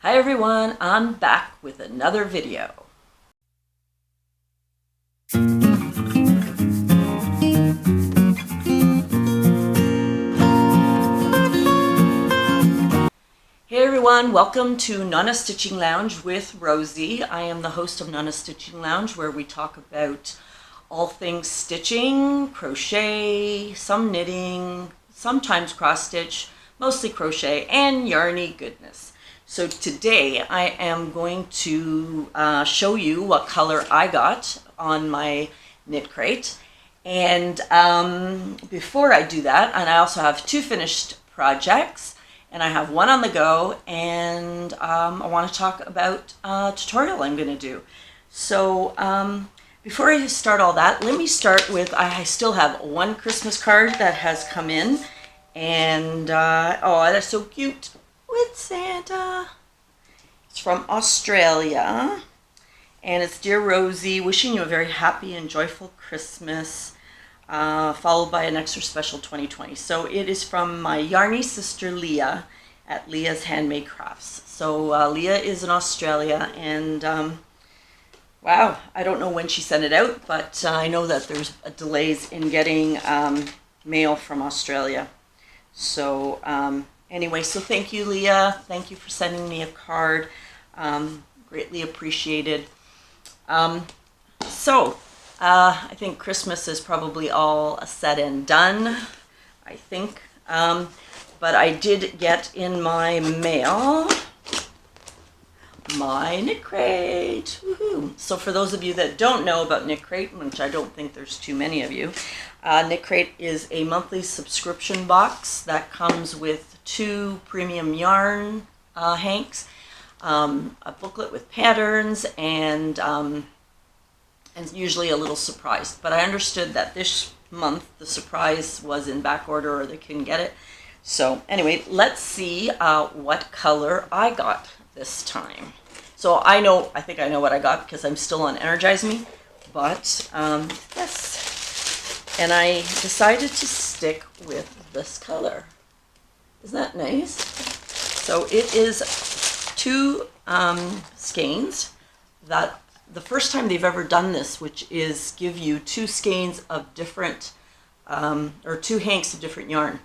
Hi everyone, I'm back with another video. Hey everyone, welcome to Nonna Stitching Lounge with Rosie. I am the host of Nonna Stitching Lounge, where we talk about all things stitching, crochet, some knitting, sometimes cross stitch, mostly crochet, and yarny goodness. So today I am going to show you what color I got on my Knitcrate. And before I do that, and I also have two finished projects, and I have one on the go, and I want to talk about a tutorial I'm going to do. So before I start all that, let me start with, I still have one Christmas card that has come in, and oh, that's so cute, with Santa. It's from Australia, and it's Dear Rosie, wishing you a very happy and joyful Christmas, followed by an extra special 2020. So it is from my yarny sister Leah at Leah's Handmade Crafts. So Leah is in Australia, and wow, I don't know when she sent it out, but I know that there's delays in getting mail from Australia. So anyway, so thank you, Leah. Thank you for sending me a card. Greatly appreciated. I think Christmas is probably all said and done, I think. But I did get in my mail my Knitcrate. Woohoo! So for those of you that don't know about Knitcrate, which I don't think there's too many of you, Knitcrate is a monthly subscription box that comes with 2 premium yarn hanks, a booklet with patterns, and usually a little surprise. But I understood that this month the surprise was in back order, or they couldn't get it. So anyway, let's see what color I got this time. So I think I know what I got because I'm still on Energize Me, but yes. And I decided to stick with this color. Isn't that nice? So it is 2 skeins. That the first time they've ever done this, which is give you 2 skeins of different, or 2 hanks of different yarn,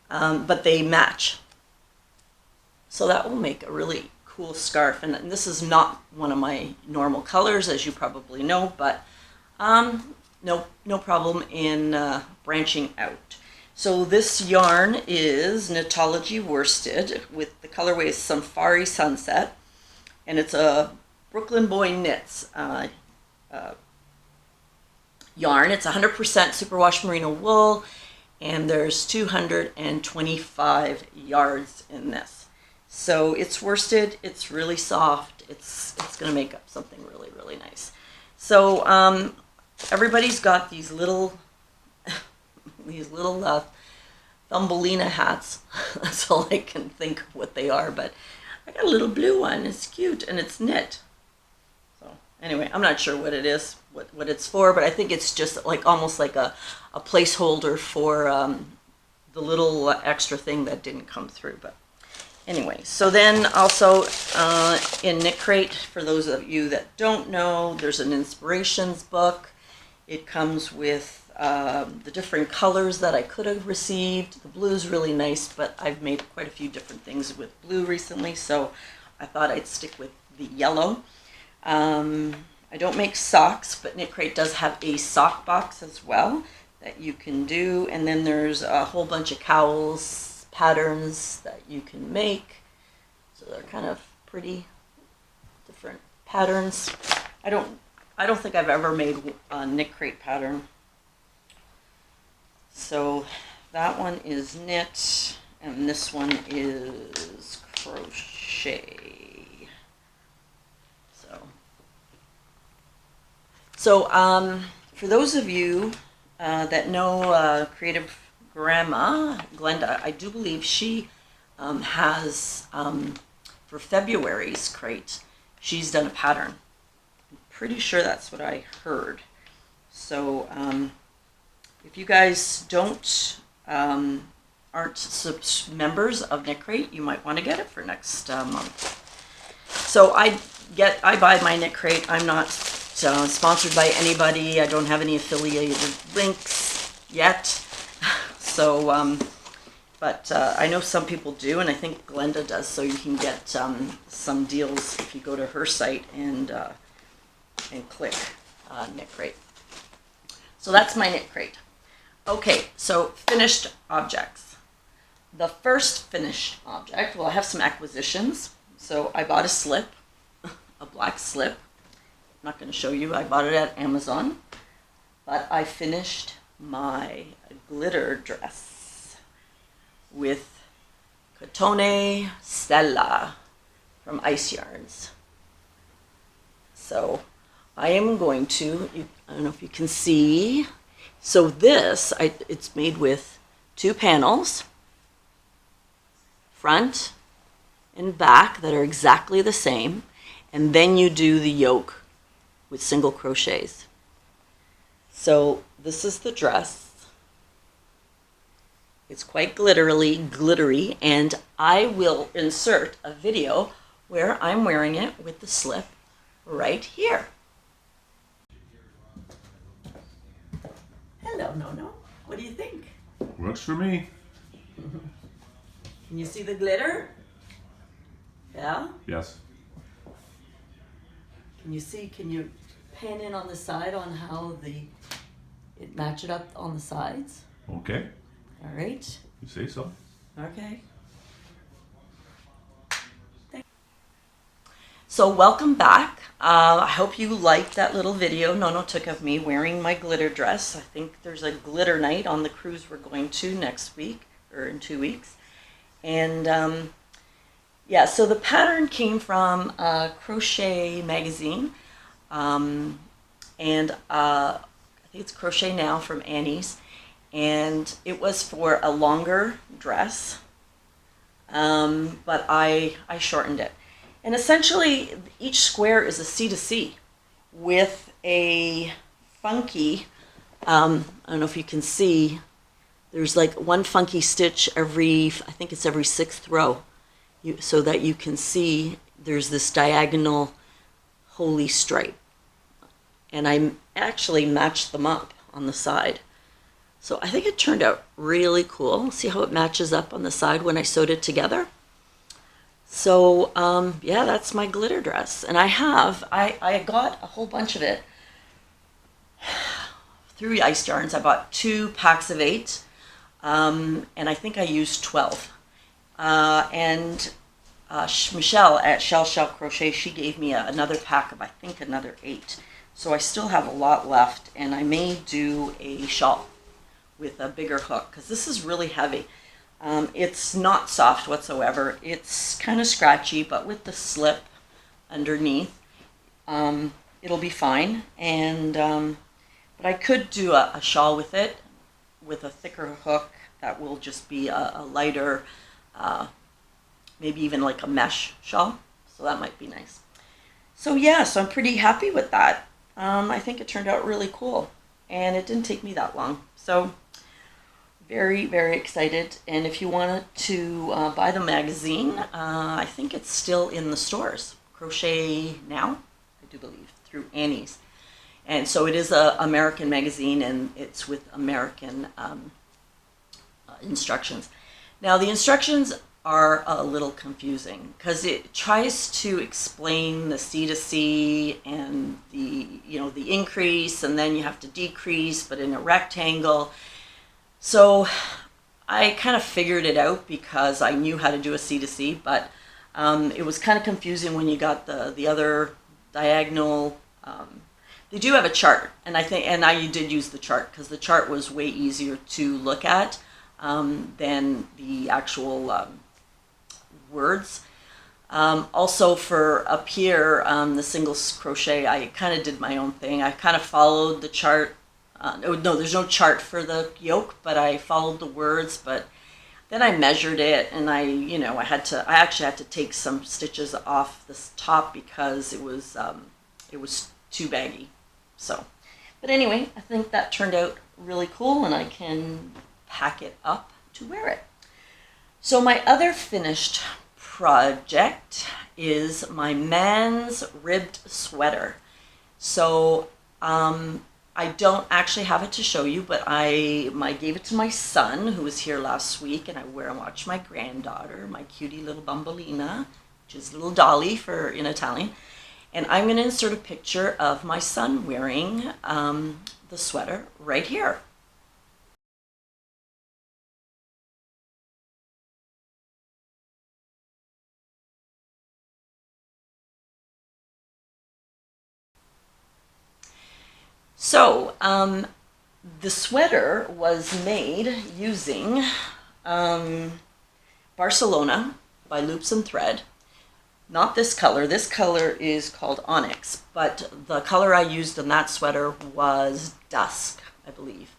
but they match. So that will make a really cool scarf. And this is not one of my normal colors, as you probably know, but no problem in branching out. So this yarn is Knitology worsted, with the colorway is Safari Sunset, and it's a Brooklyn Boy Knits yarn. It's 100% superwash merino wool, and there's 225 yards in this. So it's worsted, it's really soft, it's going to make up something really, really nice. So everybody's got these little Thumbelina hats. That's all I can think of what they are, but I got a little blue one. It's cute, and it's knit. So anyway, I'm not sure what it is, what it's for, but I think it's just like almost like a placeholder for the little extra thing that didn't come through. But anyway, so then also in Knitcrate, for those of you that don't know, there's an inspirations book. It comes with the different colors that I could have received. The blue is really nice, but I've made quite a few different things with blue recently, so I thought I'd stick with the yellow. I don't make socks, but Knitcrate does have a sock box as well that you can do, and then there's a whole bunch of cowls, patterns that you can make. So they're kind of pretty different patterns. I don't think I've ever made a Knitcrate pattern. So that one is knit, and this one is crochet. So for those of you that know Creative Grandma, Glenda, I do believe she has, for February's crate, she's done a pattern. I'm pretty sure that's what I heard. So if you guys aren't members of Knitcrate, you might want to get it for next month. So I buy my Knitcrate. I'm not sponsored by anybody. I don't have any affiliated links yet. So, but I know some people do, and I think Glenda does. So you can get some deals if you go to her site and click Knitcrate. So that's my Knitcrate. Okay, so finished objects. The first finished object, well, I have some acquisitions. So I bought a slip, a black slip. I'm not going to show you. I bought it at Amazon. But I finished my glitter dress with Cotone Stella from Ice Yarns. So I am going to, I don't know if you can see. So this, it's made with 2 panels, front and back, that are exactly the same, and then you do the yoke with single crochets. So this is the dress. It's quite glittery, and I will insert a video where I'm wearing it with the slip right here. Hello, Nonna. What do you think? Works for me. Can you see the glitter? Yeah? Yes. Can you pan in on the side on how it match it up on the sides? Okay. All right. You say so. Okay. So welcome back. I hope you liked that little video Nonna took of me wearing my glitter dress. I think there's a glitter night on the cruise we're going to next week, or in 2 weeks. And yeah, so the pattern came from a crochet magazine. And I think it's Crochet Now from Annie's. And it was for a longer dress, but I shortened it. And essentially, each square is a C to C with a funky, I don't know if you can see, there's like one funky stitch every, I think it's every 6th row, so that you can see there's this diagonal holy stripe. And I actually matched them up on the side. So I think it turned out really cool. See how it matches up on the side when I sewed it together? So, yeah, that's my glitter dress. And I got a whole bunch of it through Ice Yarns. I bought 2 packs of 8, and I think I used 12. Michelle at Shell Crochet, she gave me another pack of, I think, another 8. So I still have a lot left, and I may do a shawl with a bigger hook, because this is really heavy. It's not soft whatsoever. It's kind of scratchy, but with the slip underneath, it'll be fine. And but I could do a shawl with it, with a thicker hook that will just be a lighter, maybe even like a mesh shawl. So that might be nice. So yeah, so I'm pretty happy with that. I think it turned out really cool, and it didn't take me that long. So very, very excited. And if you wanted to buy the magazine, I think it's still in the stores. Crochet Now, I do believe, through Annie's. And so it is a American magazine, and it's with American instructions. Now the instructions are a little confusing because it tries to explain the C to C and the increase, and then you have to decrease, but in a rectangle. So I kind of figured it out because I knew how to do a C to C, but it was kind of confusing when you got the other diagonal. They do have a chart, and I did use the chart because the chart was way easier to look at than the actual words. Also for up here, the single crochet, I kind of did my own thing. I kind of followed the chart. No, there's no chart for the yoke, but I followed the words. But then I measured it, and I actually had to take some stitches off this top because it was too baggy. So, but anyway, I think that turned out really cool, and I can pack it up to wear it. So my other finished project is my man's ribbed sweater. So I don't actually have it to show you, but I gave it to my son, who was here last week, and I watched my granddaughter, my cutie little Bambolina, which is little Dolly in Italian. And I'm going to insert a picture of my son wearing the sweater right here. So, the sweater was made using Barcelona by Loops and Thread. Not this color. This color is called Onyx, but the color I used in that sweater was Dusk, I believe.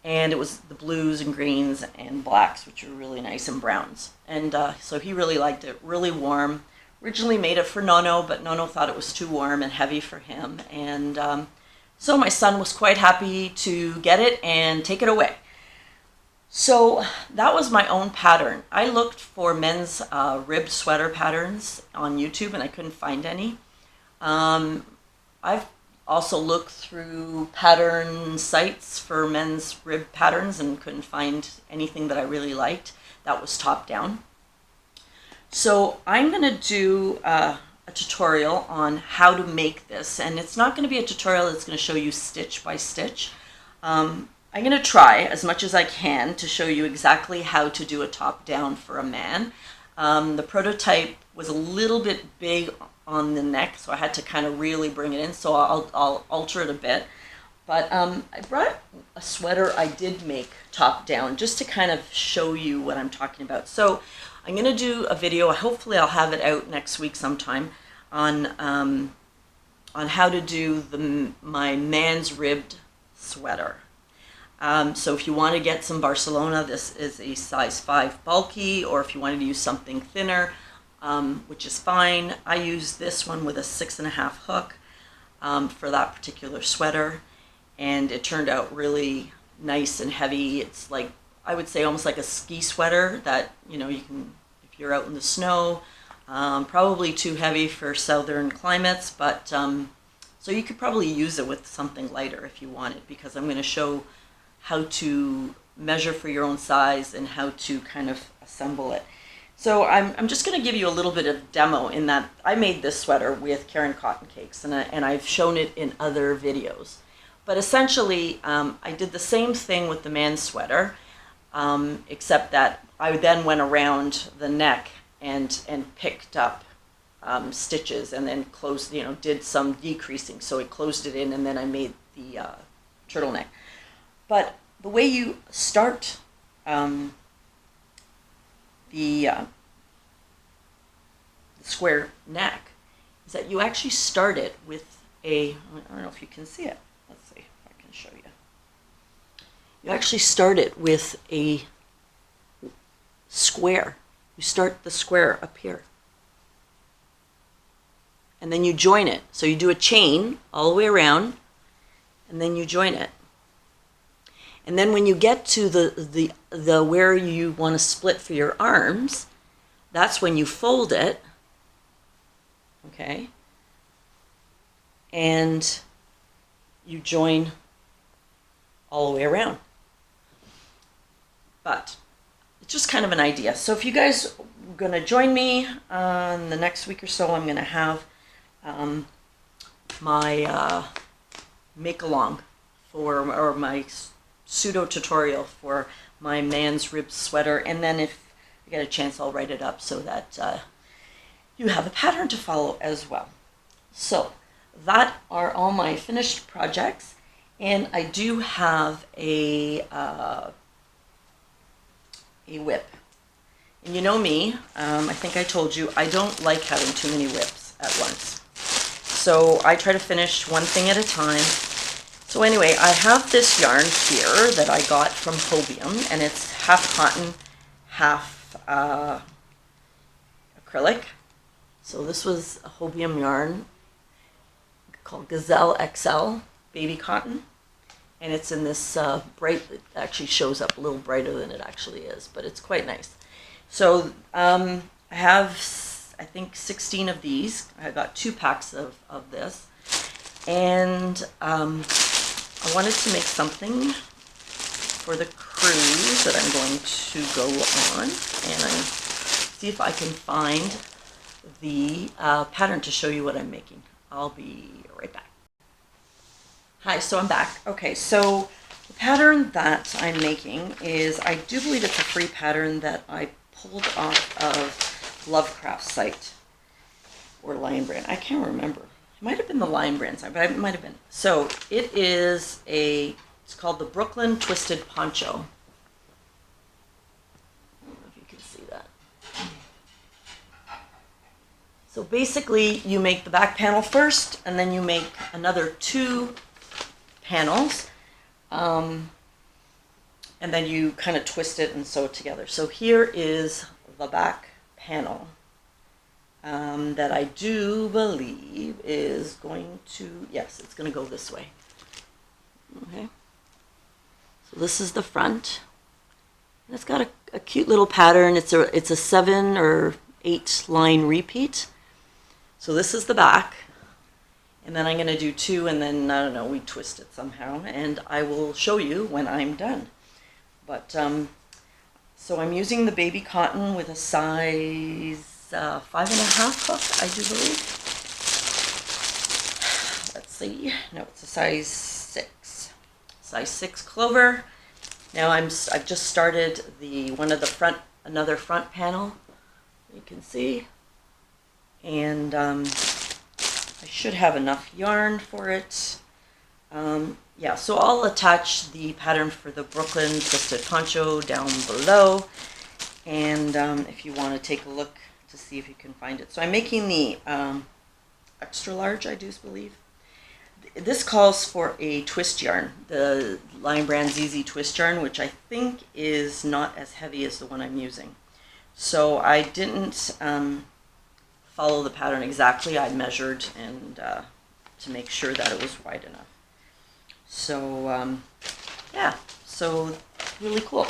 And it was the blues and greens and blacks, which are really nice, and browns. And so he really liked it, really warm. Originally made it for Nonna, but Nonna thought it was too warm and heavy for him. And so my son was quite happy to get it and take it away. So that was my own pattern. I looked for men's ribbed sweater patterns on YouTube and I couldn't find any. I've also looked through pattern sites for men's ribbed patterns and couldn't find anything that I really liked that was top down. So I'm going to do a tutorial on how to make this, and it's not going to be a tutorial that's going to show you stitch by stitch. I'm going to try as much as I can to show you exactly how to do a top down for a man. The prototype was a little bit big on the neck, so I had to kind of really bring it in, so I'll alter it a bit. But I brought a sweater I did make top down just to kind of show you what I'm talking about. So I'm going to do a video, hopefully I'll have it out next week sometime, on how to do my man's ribbed sweater. So if you want to get some Barcelona, this is a size 5 bulky, or if you wanted to use something thinner, which is fine. I use this one with a 6.5 hook for that particular sweater, and it turned out really nice and heavy. It's like, I would say, almost like a ski sweater that, you can, if you're out in the snow, probably too heavy for southern climates, but so you could probably use it with something lighter if you wanted, because I'm going to show how to measure for your own size and how to kind of assemble it. So I'm just going to give you a little bit of demo in that I made this sweater with Caron cotton cakes, and I've shown it in other videos. But essentially, I did the same thing with the man's sweater, except that I then went around the neck and picked up stitches and then closed, did some decreasing. So it closed it in, and then I made the turtleneck. But the way you start the square neck is that you actually start it with I don't know if you can see it. Let's see if I can show you. You actually start it with a square. You start the square up here. And then you join it. So you do a chain all the way around, and then you join it. And then when you get to the where you want to split for your arms, that's when you fold it, okay? And you join all the way around. But it's just kind of an idea. So if you guys are going to join me in the next week or so, I'm going to have my make-along or my pseudo tutorial for my man's ribbed sweater, and then if I get a chance I'll write it up so that you have a pattern to follow as well. So that are all my finished projects, and I do have a whip. And you know me, I think I told you I don't like having too many whips at once. So I try to finish one thing at a time. So anyway, I have this yarn here that I got from Hobium, and it's half cotton, half acrylic. So this was a Hobium yarn called Gazelle XL Baby Cotton, and it's in this bright, it actually shows up a little brighter than it actually is, but it's quite nice. So I I have, I think, 16 of these. I got 2 packs of this. And I wanted to make something for the cruise that I'm going to go on. And I see if I can find the pattern to show you what I'm making. I'll be right back. Hi, so I'm back. Okay, so the pattern that I'm making is, I do believe it's a free pattern that I pulled off of Lovecraft's site or Lion Brand. I can't remember. It might have been the Lion Brand site, but it might have been. So it is it's called the Brooklyn Twisted Poncho. I don't know if you can see that. So basically you make the back panel first, and then you make another 2 panels, and then you kind of twist it and sew it together. So here is the back panel that I do believe is going to, yes, it's going to go this way. Okay, so this is the front, and it's got a cute little pattern. It's a 7 or 8 line repeat. So this is the back. And then I'm going to do 2, and then, I don't know, we twist it somehow, and I will show you when I'm done. But, so I'm using the baby cotton with a size 5.5 hook, I do believe. Let's see. No, it's a size 6. Size 6 clover. Now I've just started another front panel, you can see. And, I should have enough yarn for it. Yeah, so I'll attach the pattern for the Brooklyn Twisted Poncho down below. And if you want to take a look to see if you can find it. So I'm making the extra large, I do believe. This calls for a twist yarn, the Lion Brand ZZ twist yarn, which I think is not as heavy as the one I'm using. So I didn't follow the pattern exactly. I measured and to make sure that it was wide enough. So yeah, so really cool.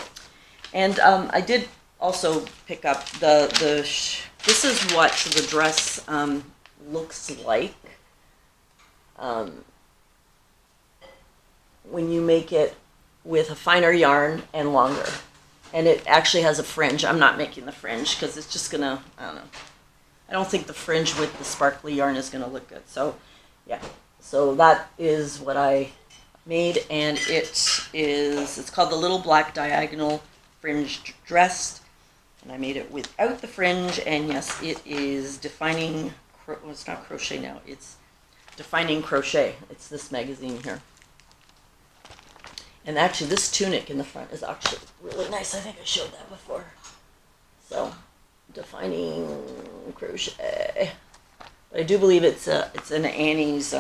And I did also pick up this is what the dress looks like when you make it with a finer yarn and longer. And it actually has a fringe. I'm not making the fringe because it's just gonna, I don't know. I don't think the fringe with the sparkly yarn is going to look good. So, yeah. So that is what I made, and it's called the Little Black Diagonal Fringed Dress, and I made it without the fringe, and yes, it is defining, well, it's not crochet now, it's Defining Crochet. It's this magazine here. And actually, this tunic in the front is actually really nice. I think I showed that before. So, Defining Crochet. But I do believe it's an Annie's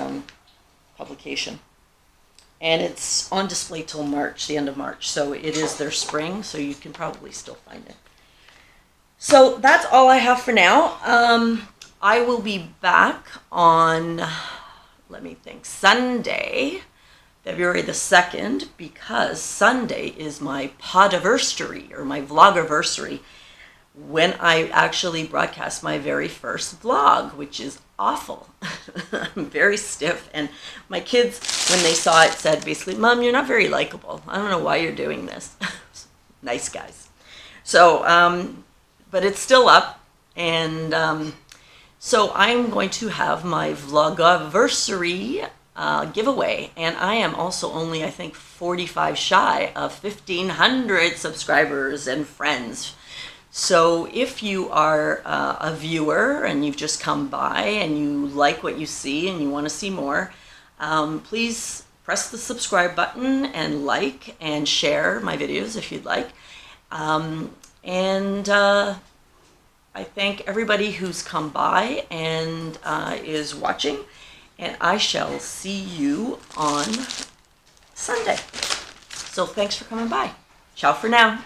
publication, and it's on display till March, the end of March. So it is their spring, so you can probably still find it. So that's all I have for now. I will be back on, let me think, Sunday, February the 2nd, because Sunday is my podiversary, or my vlogiversary, when I actually broadcast my very first vlog, which is awful. I'm very stiff, and my kids, when they saw it, said basically, "Mom, you're not very likable. I don't know why you're doing this." Nice guys. So, but it's still up, and so I'm going to have my vlogiversary giveaway, and I am also only, I think, 45 shy of 1,500 subscribers and friends. So if you are a viewer and you've just come by and you like what you see and you want to see more, please press the subscribe button and like and share my videos if you'd like. And I thank everybody who's come by and is watching, and I shall see you on Sunday. So thanks for coming by. Ciao for now.